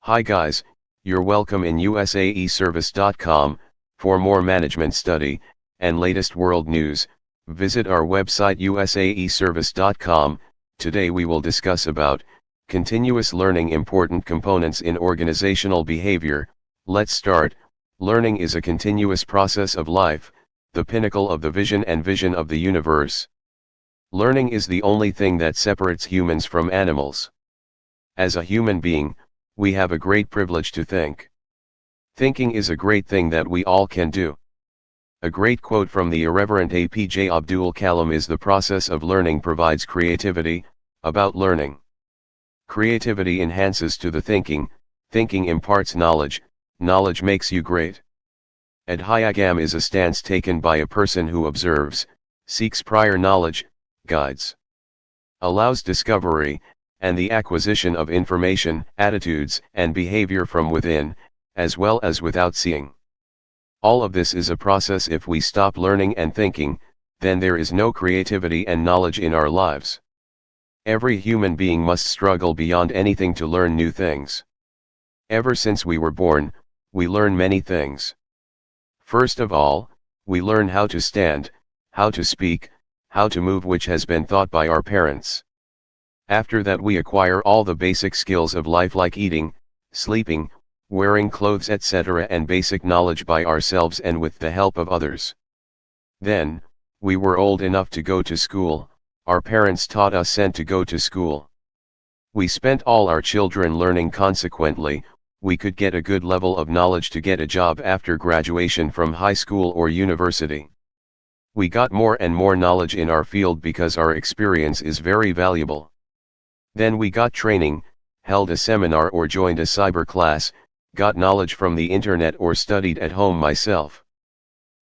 Hi guys, you're welcome in usaeservice.com. For more management study and latest world news, visit our website usaeservice.com. Today we will discuss about continuous learning, important components in organizational behavior. Let's start. Learning is a continuous process of life, the pinnacle of the vision of the universe. Learning is the only thing that separates humans from animals. As a human being, we have a great privilege to think. Thinking is a great thing that we all can do. A great quote from the irreverent APJ Abdul Kalam is, "The process of learning provides creativity." About learning. Creativity enhances to the thinking, thinking imparts knowledge, knowledge makes you great. Adhyagam is a stance taken by a person who observes, seeks prior knowledge, guides, allows discovery, and the acquisition of information, attitudes, and behavior from within, as well as without seeing. All of this is a process. If we stop learning and thinking, then there is no creativity and knowledge in our lives. Every human being must struggle beyond anything to learn new things. Ever since we were born, we learn many things. First of all, we learn how to stand, how to speak, how to move, which has been taught by our parents. After that we acquire all the basic skills of life like eating, sleeping, wearing clothes, etc., and basic knowledge by ourselves and with the help of others. Then, we were old enough to go to school. Our parents taught us and to go to school. We spent all our children learning. Consequently, we could get a good level of knowledge to get a job after graduation from high school or university. We got more and more knowledge in our field because our experience is very valuable. Then we got training, held a seminar or joined a cyber class, got knowledge from the internet or studied at home myself.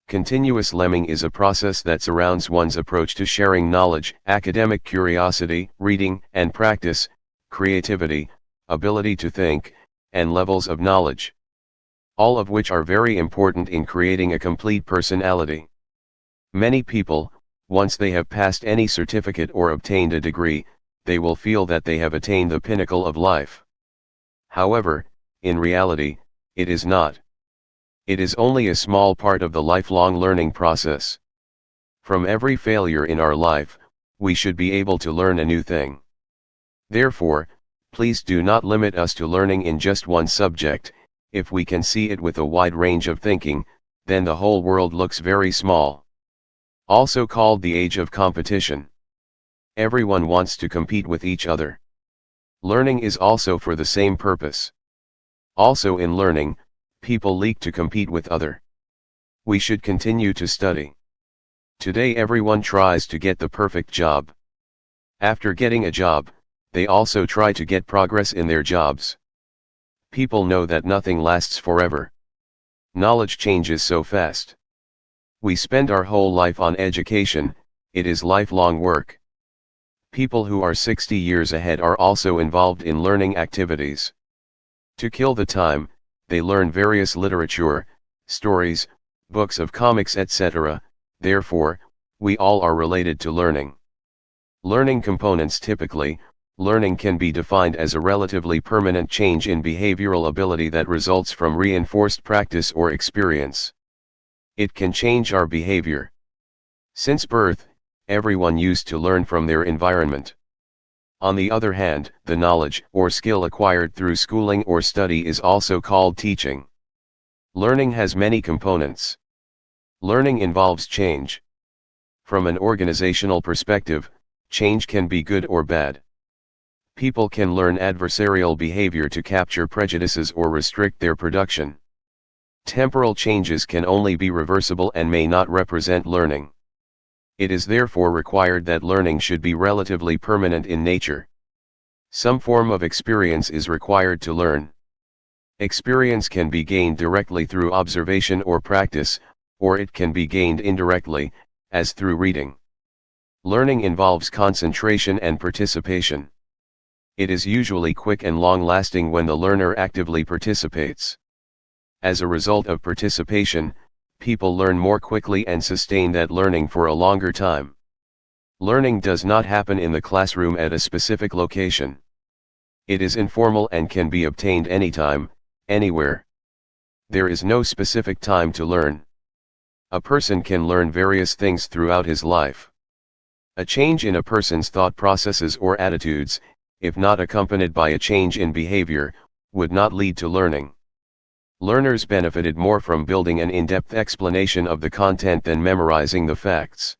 Continuous learning is a process that surrounds one's approach to sharing knowledge, academic curiosity, reading and practice, creativity, ability to think, and levels of knowledge. All of which are very important in creating a complete personality. Many people, once they have passed any certificate or obtained a degree, they will feel that they have attained the pinnacle of life. However, in reality, it is not. It is only a small part of the lifelong learning process. From every failure in our life, we should be able to learn a new thing. Therefore, please do not limit us to learning in just one subject. If we can see it with a wide range of thinking, then the whole world looks very small. Also called the age of competition. Everyone wants to compete with each other. Learning is also for the same purpose. Also in learning, people seek to compete with other. We should continue to study. Today everyone tries to get the perfect job. After getting a job, they also try to get progress in their jobs. People know that nothing lasts forever. Knowledge changes so fast. We spend our whole life on education. It is lifelong work. People who are 60 years ahead are also involved in learning activities. To kill the time, they learn various literature, stories, books of comics, etc. Therefore, we all are related to learning. Learning components. Typically, learning can be defined as a relatively permanent change in behavioral ability that results from reinforced practice or experience. It can change our behavior. Since birth, everyone used to learn from their environment. On the other hand, the knowledge or skill acquired through schooling or study is also called teaching. Learning has many components. Learning involves change. From an organizational perspective, change can be good or bad. People can learn adversarial behavior to capture prejudices or restrict their production. Temporal changes can only be reversible and may not represent learning. It is therefore required that learning should be relatively permanent in nature. Some form of experience is required to learn. Experience can be gained directly through observation or practice, or it can be gained indirectly, as through reading. Learning involves concentration and participation. It is usually quick and long-lasting when the learner actively participates. As a result of participation, people learn more quickly and sustain that learning for a longer time. Learning does not happen in the classroom at a specific location. It is informal and can be obtained anytime, anywhere. There is no specific time to learn. A person can learn various things throughout his life. A change in a person's thought processes or attitudes, if not accompanied by a change in behavior, would not lead to learning. Learners benefited more from building an in-depth explanation of the content than memorizing the facts.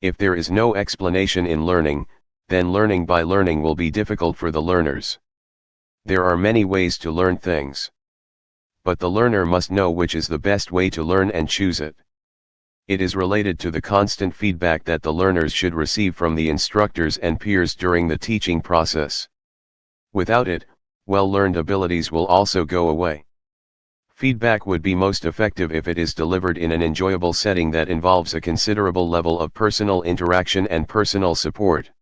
If there is no explanation in learning, then learning by learning will be difficult for the learners. There are many ways to learn things. But the learner must know which is the best way to learn and choose it. It is related to the constant feedback that the learners should receive from the instructors and peers during the teaching process. Without it, well-learned abilities will also go away. Feedback would be most effective if it is delivered in an enjoyable setting that involves a considerable level of personal interaction and personal support.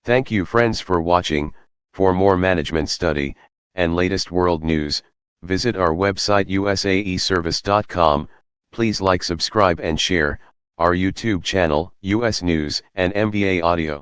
Thank you friends for watching. For more management study and latest world news, visit our website usaeservice.com. Please like, subscribe and share our YouTube channel, US News and MBA Audio.